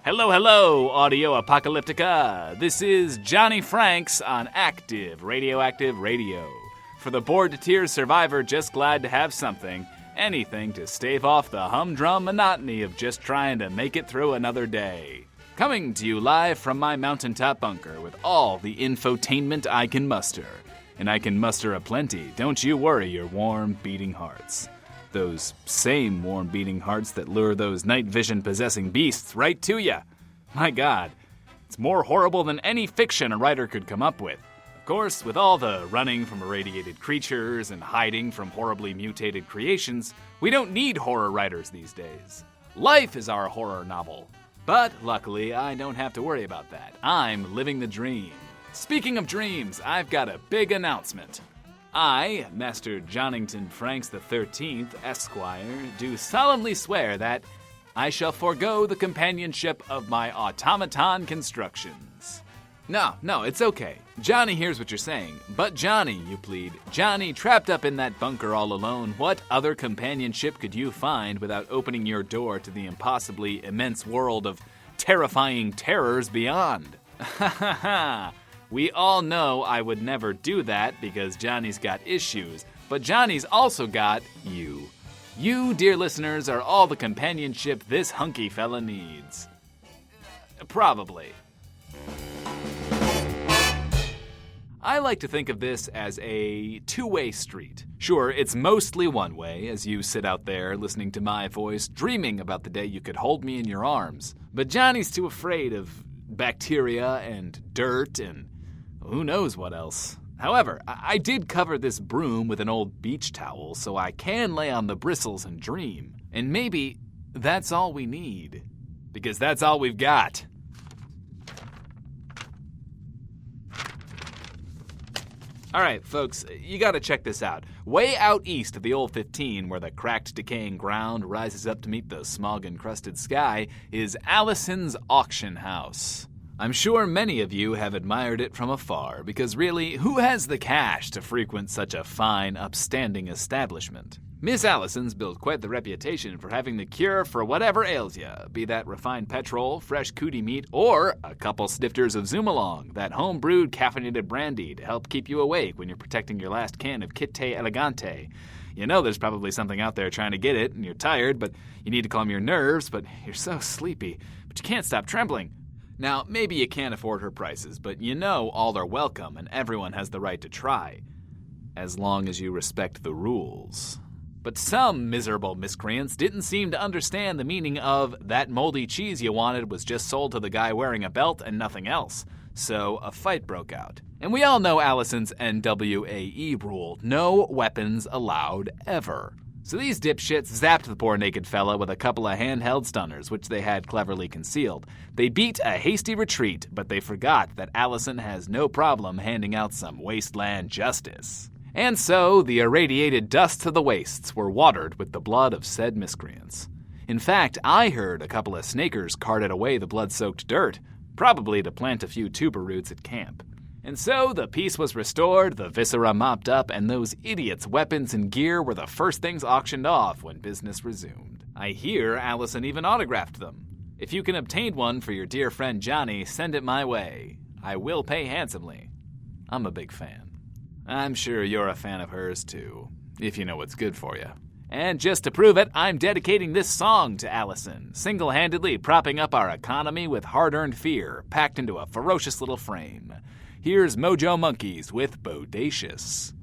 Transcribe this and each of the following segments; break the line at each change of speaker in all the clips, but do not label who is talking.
Hello, hello, Audio Apocalyptica. This is Johnny Franks on Radioactive Radio. For the bored to tears survivor just glad to have something, anything to stave off the humdrum monotony of just trying to make it through another day. Coming to you live from my mountaintop bunker with all the infotainment I can muster. And I can muster aplenty, don't you worry your warm beating hearts. Those same warm beating hearts that lure those night vision possessing beasts right to ya. My God, it's more horrible than any fiction a writer could come up with. Of course, with all the running from irradiated creatures and hiding from horribly mutated creations, we don't need horror writers these days. Life is our horror novel. But luckily, I don't have to worry about that. I'm living the dream. Speaking of dreams, I've got a big announcement. I, Master Johnington Franks the 13th, Esquire, do solemnly swear that I shall forego the companionship of my automaton constructions. No, it's okay. Johnny hears what you're saying. But Johnny, you plead. Johnny, trapped up in that bunker all alone, what other companionship could you find without opening your door to the impossibly immense world of terrifying terrors beyond? Ha ha ha! We all know I would never do that because Johnny's got issues, but Johnny's also got you. You, dear listeners, are all the companionship this hunky fella needs. Probably. I like to think of this as a two-way street. Sure, it's mostly one way as you sit out there listening to my voice, dreaming about the day you could hold me in your arms. But Johnny's too afraid of bacteria and dirt and who knows what else. However, I did cover this broom with an old beach towel, so I can lay on the bristles and dream. And maybe that's all we need. Because that's all we've got. Alright, folks, you gotta check this out. Way out east of the old 15, where the cracked, decaying ground rises up to meet the smog-encrusted sky, is Allison's Auction House. I'm sure many of you have admired it from afar, because really, who has the cash to frequent such a fine, upstanding establishment? Miss Allison's built quite the reputation for having the cure for whatever ails ya, be that refined petrol, fresh cootie meat, or a couple snifters of Zoomalong, that home-brewed caffeinated brandy to help keep you awake when you're protecting your last can of Kitte Elegante. You know there's probably something out there trying to get it, and you're tired, but you need to calm your nerves, but you're so sleepy, but you can't stop trembling. Now, maybe you can't afford her prices, but you know all are welcome and everyone has the right to try, as long as you respect the rules. But some miserable miscreants didn't seem to understand the meaning of that moldy cheese you wanted was just sold to the guy wearing a belt and nothing else. So a fight broke out. And we all know Allison's NWAE rule, no weapons allowed ever. So these dipshits zapped the poor naked fella with a couple of handheld stunners, which they had cleverly concealed. They beat a hasty retreat, but they forgot that Allison has no problem handing out some wasteland justice. And so the irradiated dusts of the wastes were watered with the blood of said miscreants. In fact, I heard a couple of snakers carted away the blood-soaked dirt, probably to plant a few tuber roots at camp. And so the peace was restored, the viscera mopped up, and those idiots' weapons and gear were the first things auctioned off when business resumed. I hear Allison even autographed them. If you can obtain one for your dear friend Johnny, send it my way. I will pay handsomely. I'm a big fan. I'm sure you're a fan of hers too, if you know what's good for you. And just to prove it, I'm dedicating this song to Allison, single-handedly propping up our economy with hard-earned fear, packed into a ferocious little frame. Here's Mojo Monkeys with Bodacious.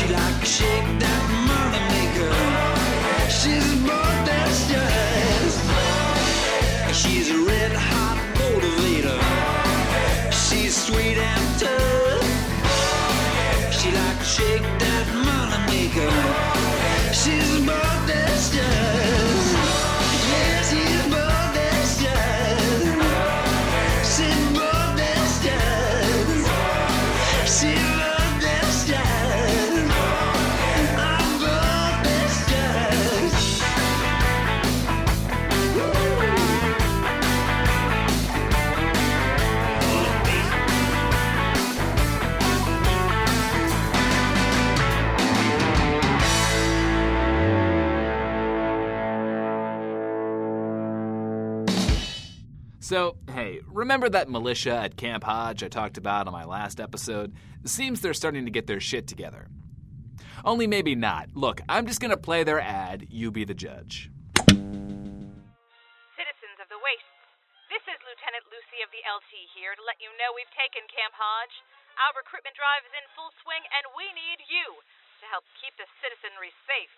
She like to shake that money maker. She's more than just. She's a red hot motivator. She's sweet and tough. She like to shake that money maker. She's more than just. Yeah, she's more than just. She's more than just. She's more than just. I'm more than just.
So, hey, remember that militia at Camp Hodge I talked about on my last episode? Seems they're starting to get their shit together. Only maybe not. Look, I'm just gonna play their ad, you be the judge.
Citizens of the Wastes, this is Lieutenant Lucy of the LT here to let you know we've taken Camp Hodge. Our recruitment drive is in full swing and we need you to help keep the citizenry safe.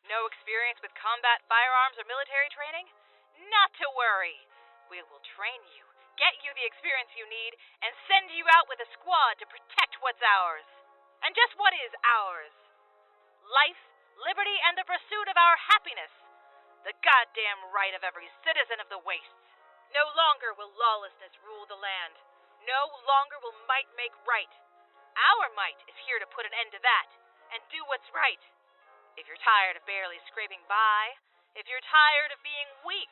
No experience with combat firearms or military training? Not to worry. We will train you, get you the experience you need, and send you out with a squad to protect what's ours. And just what is ours? Life, liberty, and the pursuit of our happiness. The goddamn right of every citizen of the Wastes. No longer will lawlessness rule the land. No longer will might make right. Our might is here to put an end to that, and do what's right. If you're tired of barely scraping by, if you're tired of being weak,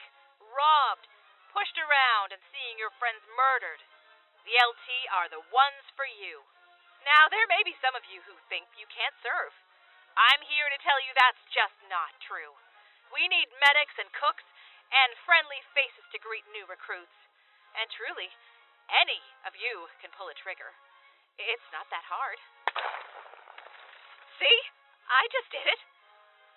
robbed, pushed around and seeing your friends murdered, the LT are the ones for you. Now, there may be some of you who think you can't serve. I'm here to tell you that's just not true. We need medics and cooks and friendly faces to greet new recruits. And truly, any of you can pull a trigger. It's not that hard. See? I just did it.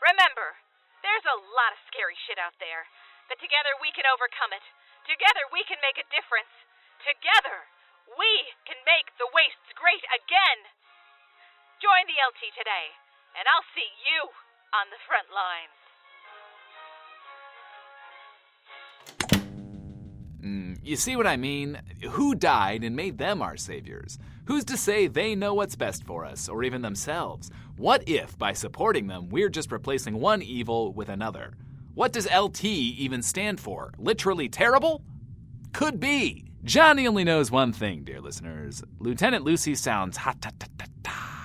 Remember, there's a lot of scary shit out there, but together we can overcome it. Together we can make a difference. Together we can make the Wastes great again. Join the LT today, and I'll see you on the front lines.
You see what I mean? Who died and made them our saviors? Who's to say they know what's best for us, or even themselves? What if, by supporting them, we're just replacing one evil with another? What does LT even stand for? Literally terrible? Could be. Johnny only knows one thing, dear listeners. Lieutenant Lucy sounds hot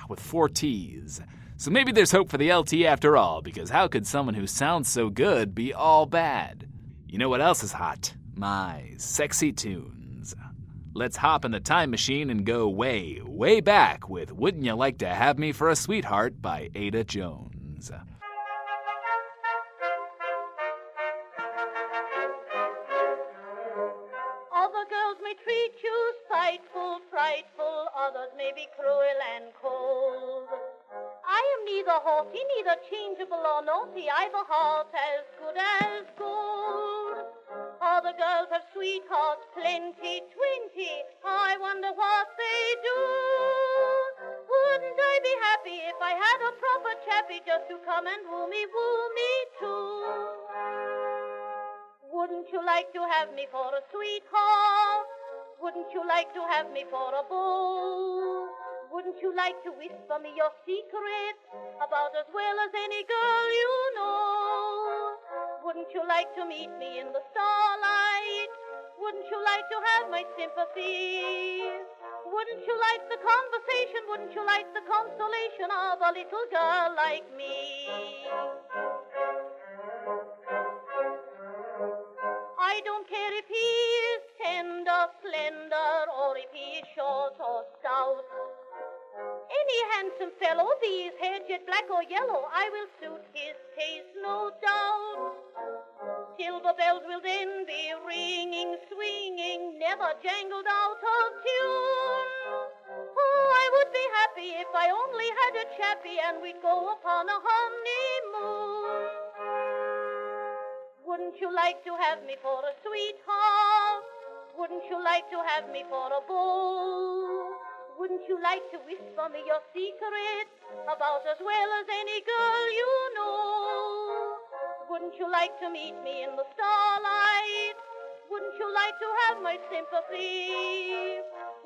with 4 T's. So maybe there's hope for the LT after all, because how could someone who sounds so good be all bad? You know what else is hot? My sexy tunes. Let's hop in the time machine and go way, way back with Wouldn't You Like to Have Me for a Sweetheart by Ada Jones.
Other girls may treat you spiteful, frightful, others may be cruel and cold. I am neither haughty, neither changeable or naughty, I've a heart as good as gold. Other girls have sweethearts plenty, 20, I wonder what they do. Wouldn't I be happy if I had a proper chappie just to come and woo me too? Wouldn't you like to have me for a sweetheart? Wouldn't you like to have me for a beau? Wouldn't you like to whisper me your secret about as well as any girl you know? Wouldn't you like to meet me in the starlight? Wouldn't you like to have my sympathy? Wouldn't you like the conversation? Wouldn't you like the consolation of a little girl like me? I don't care if he is tender, slender, or if he is short or stout. Any handsome fellow, be his hair jet black or yellow, I will suit his taste, no doubt. Silver bells will then be ringing, swinging, never jangled out of tune. Oh, I would be happy if I only had a chappie and we'd go upon a honeymoon. Wouldn't you like to have me for a sweetheart? Wouldn't you like to have me for a beau? Wouldn't you like to whisper me your secret about as well as any girl you know? Wouldn't you like to meet me in the starlight? Wouldn't you like to have my sympathy?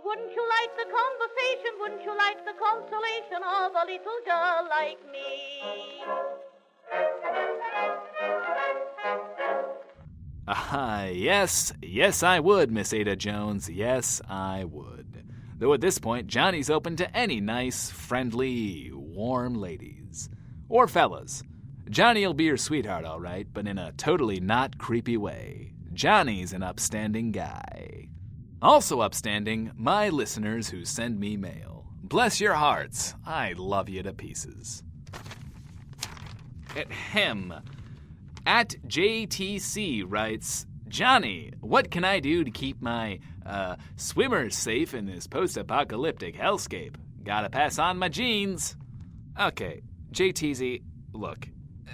Wouldn't you like the conversation? Wouldn't you like the consolation of a little girl like me?
Yes, I would, Miss Ada Jones. Yes, I would. Though at this point, Johnny's open to any nice, friendly, warm ladies. Or fellas. Johnny'll be your sweetheart, all right, but in a totally not creepy way. Johnny's an upstanding guy. Also upstanding, my listeners who send me mail. Bless your hearts. I love you to pieces. Ahem. At JTC writes, Johnny, what can I do to keep my swimmers safe in this post-apocalyptic hellscape? Gotta pass on my jeans. Okay, JTZ, look,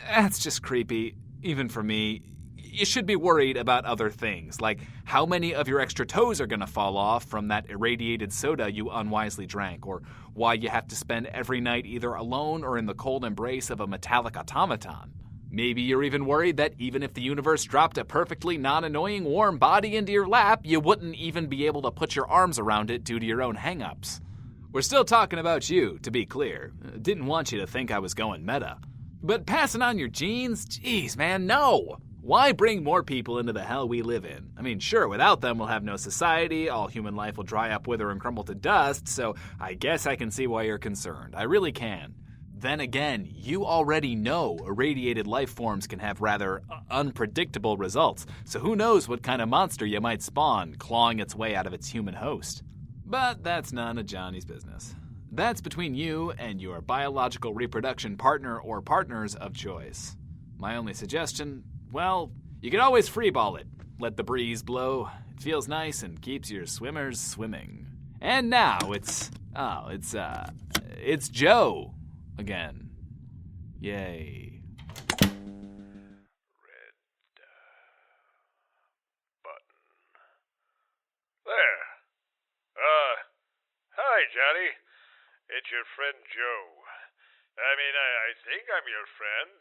that's just creepy, even for me. You should be worried about other things, like how many of your extra toes are gonna fall off from that irradiated soda you unwisely drank, or why you have to spend every night either alone or in the cold embrace of a metallic automaton. Maybe you're even worried that even if the universe dropped a perfectly non-annoying warm body into your lap, you wouldn't even be able to put your arms around it due to your own hang-ups. We're still talking about you, to be clear. Didn't want you to think I was going meta. But passing on your genes? Jeez, man, no! Why bring more people into the hell we live in? I mean, sure, without them we'll have no society, all human life will dry up, wither, and crumble to dust, so I guess I can see why you're concerned. I really can. Then again, you already know irradiated life forms can have rather unpredictable results, so who knows what kind of monster you might spawn clawing its way out of its human host. But that's none of Johnny's business. That's between you and your biological reproduction partner or partners of choice. My only suggestion, well, you can always freeball it. Let the breeze blow. It feels nice and keeps your swimmers swimming. And now it's Joe. Again. Yay.
Red button. There. Hi, Johnny. It's your friend Joe. I think I'm your friend.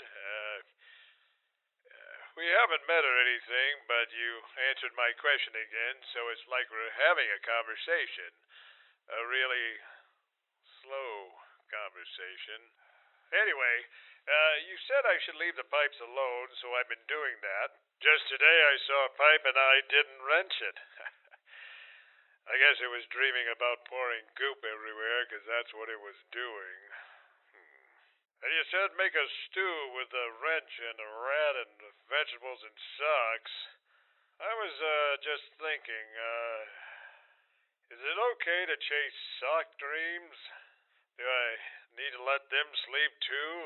We haven't met or anything, but you answered my question again, so it's like we're having a conversation. A really slow conversation. Anyway, you said I should leave the pipes alone, so I've been doing that. Just today I saw a pipe and I didn't wrench it. I guess it was dreaming about pouring goop everywhere, because that's what it was doing. And you said make a stew with a wrench and a rat and vegetables and socks. I was just thinking, is it okay to chase sock dreams? Do I need to let them sleep too?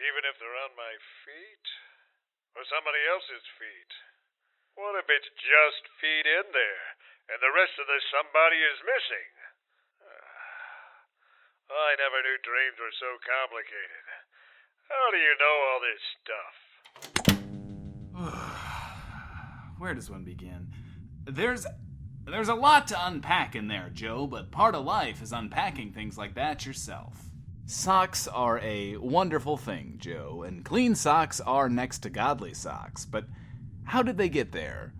Even if they're on my feet? Or somebody else's feet? What if it's just feet in there, and the rest of the somebody is missing? I never knew dreams were so complicated. How do you know all this stuff?
Where does one begin? There's a lot to unpack in there, Joe, but part of life is unpacking things like that yourself. Socks are a wonderful thing, Joe, and clean socks are next to godly socks, but how did they get there?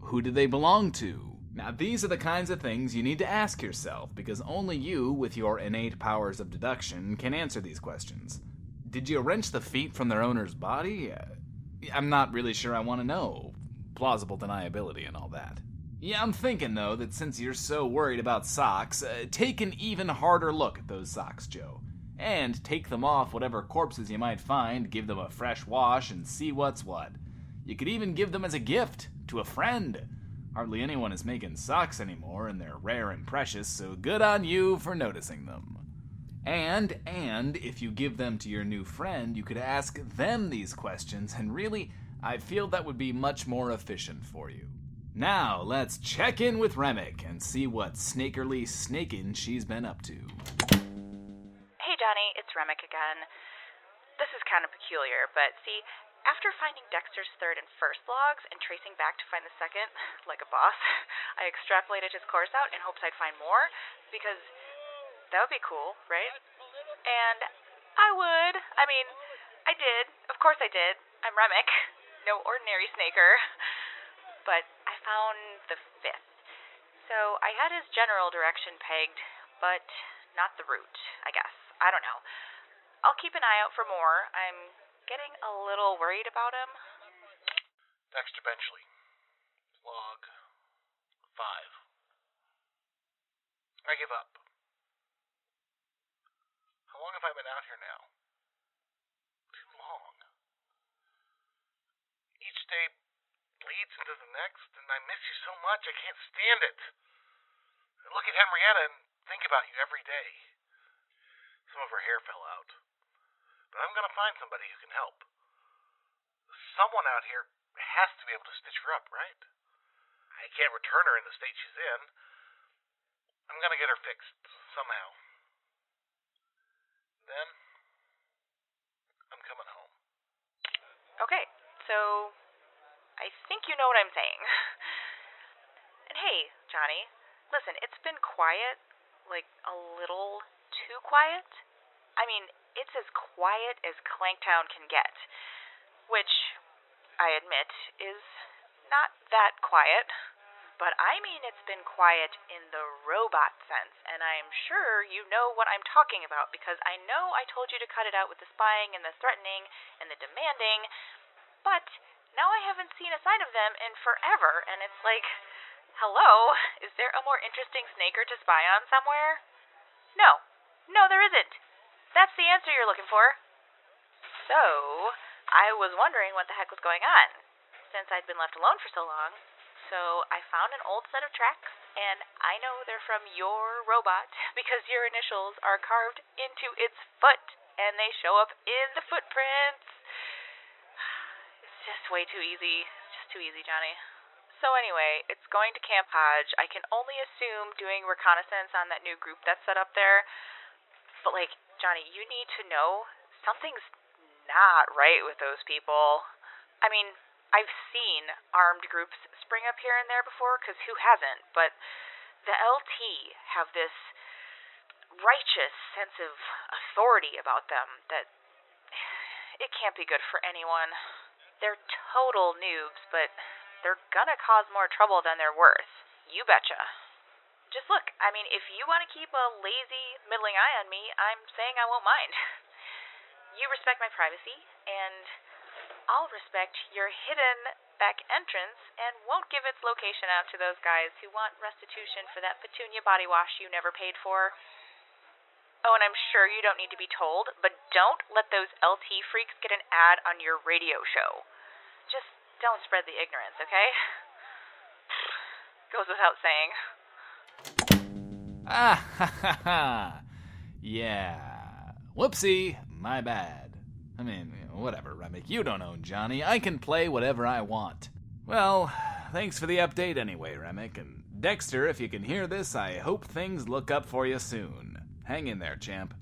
Who did they belong to? Now, these are the kinds of things you need to ask yourself, because only you, with your innate powers of deduction, can answer these questions. Did you wrench the feet from their owner's body? I'm not really sure I want to know. Plausible deniability and all that. Yeah, I'm thinking, though, that since you're so worried about socks, take an even harder look at those socks, Joe. And take them off whatever corpses you might find, give them a fresh wash, and see what's what. You could even give them as a gift to a friend. Hardly anyone is making socks anymore, and they're rare and precious, so good on you for noticing them. And if you give them to your new friend, you could ask them these questions, and really, I feel that would be much more efficient for you. Now, let's check in with Remmick and see what snakerly snaking she's been up to.
Hey, Johnny, it's Remmick again. This is kind of peculiar, but see, After finding Dexter's third and first logs and tracing back to find the second, like a boss, I extrapolated his course out in hopes I'd find more, because that would be cool, right? And I would. I did. Of course I did. I'm Remmick. No ordinary snaker. But I found the fifth. So I had his general direction pegged, but not the route, I guess. I don't know. I'll keep an eye out for more. I'm getting a little worried about him.
Dexter Benchley. Log 5. I give up. How long have I been out here now? Too long. Each day bleeds into the next, and I miss you so much I can't stand it. I look at Henrietta and think about you every day. Some of her hair fell out. But I'm gonna find somebody who can help. Someone out here has to be able to stitch her up, right? I can't return her in the state she's in. I'm gonna get her fixed, somehow. Then, I'm coming home.
Okay, so I think you know what I'm saying. And hey, Johnny, listen, it's been quiet, like a little too quiet. It's as quiet as Clanktown can get, which, I admit, is not that quiet. But it's been quiet in the robot sense, and I'm sure you know what I'm talking about, because I know I told you to cut it out with the spying and the threatening and the demanding, but now I haven't seen a sign of them in forever, and it's like, hello, is there a more interesting snaker to spy on somewhere? No, there isn't. That's the answer you're looking for. So, I was wondering what the heck was going on, since I'd been left alone for so long. So I found an old set of tracks, and I know they're from your robot because your initials are carved into its foot, and they show up in the footprints. It's just way too easy. It's just too easy, Johnny. So anyway, it's going to Camp Hodge. I can only assume doing reconnaissance on that new group that's set up there. But Johnny, you need to know something's not right with those people. I've seen armed groups spring up here and there before, because who hasn't? But the LT have this righteous sense of authority about them that it can't be good for anyone. They're total noobs, but they're gonna cause more trouble than they're worth. You betcha. Just look, if you want to keep a lazy, middling eye on me, I'm saying I won't mind. You respect my privacy, and I'll respect your hidden back entrance and won't give its location out to those guys who want restitution for that petunia body wash you never paid for. Oh, and I'm sure you don't need to be told, but don't let those LT freaks get an ad on your radio show. Just don't spread the ignorance, okay? Goes without saying.
Ah, ha, ha, ha. Yeah. Whoopsie, my bad. Whatever, Remmick. You don't own Johnny. I can play whatever I want. Well, thanks for the update anyway, Remmick. And Dexter, if you can hear this, I hope things look up for you soon. Hang in there, champ.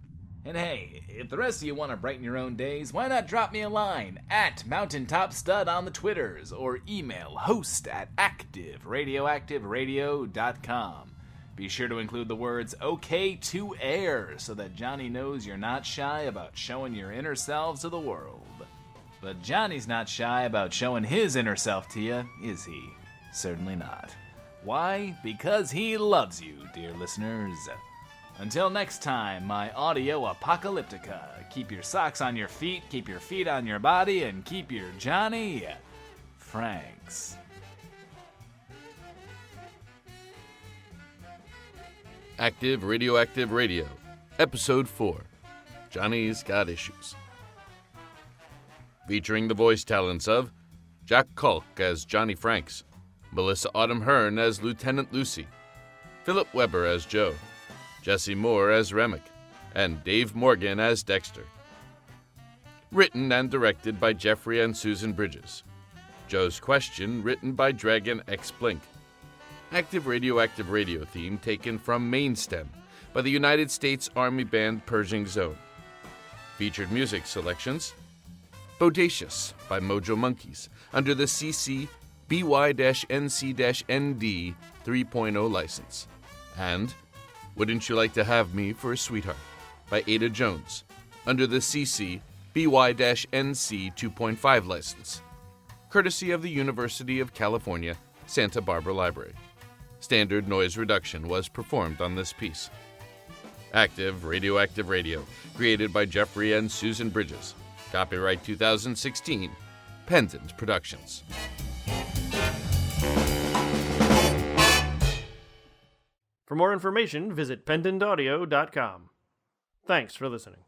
And hey, if the rest of you want to brighten your own days, why not drop me a line at MountaintopStud on the Twitters or email host@radioactiveradio.com. Be sure to include the words OK to air so that Johnny knows you're not shy about showing your inner selves to the world. But Johnny's not shy about showing his inner self to you, is he? Certainly not. Why? Because he loves you, dear listeners. Until next time, my audio apocalyptica. Keep your socks on your feet, keep your feet on your body, and keep your Johnny Franks.
Active Radioactive Radio, Episode 4, Johnny's Got Issues. Featuring the voice talents of Jack Culk as Johnny Franks, Melissa Autumn Hearn as Lieutenant Lucy, Philip Weber as Joe, Jesse Moore as Remmick, and Dave Morgan as Dexter. Written and directed by Jeffrey and Susan Bridges. Joe's Question written by Dragon X Blink. Active Radioactive Radio theme taken from Main Stem by the United States Army band Pershing Zone. Featured music selections: Bodacious by Mojo Monkeys under the CC BY-NC-ND 3.0 license. And Wouldn't You Like to Have Me for a Sweetheart by Ada Jones under the CC BY-NC 2.5 license, courtesy of the University of California, Santa Barbara Library. Standard noise reduction was performed on this piece. Active Radioactive Radio, created by Jeffrey and Susan Bridges. Copyright 2016, Pendant Productions.
For more information, visit pendantaudio.com. Thanks for listening.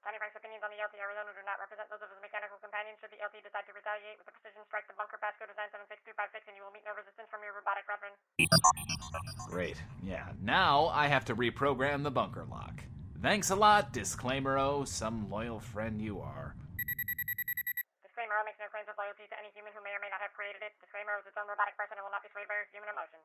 Johnny Frank's opinions on the LT are his own and do not represent those of his mechanical companions. Should the LT decide to retaliate with a precision strike, the bunker passcode is 976256 and you will meet no resistance from your robotic brethren.
Great. Yeah, now I have to reprogram the bunker lock. Thanks a lot, Disclaimer-O, some loyal friend you are.
Disclaimer-O makes no claims of loyalty to any human who may or may not have created it. Disclaimer-O is its own robotic person and will not be swayed by your human emotions.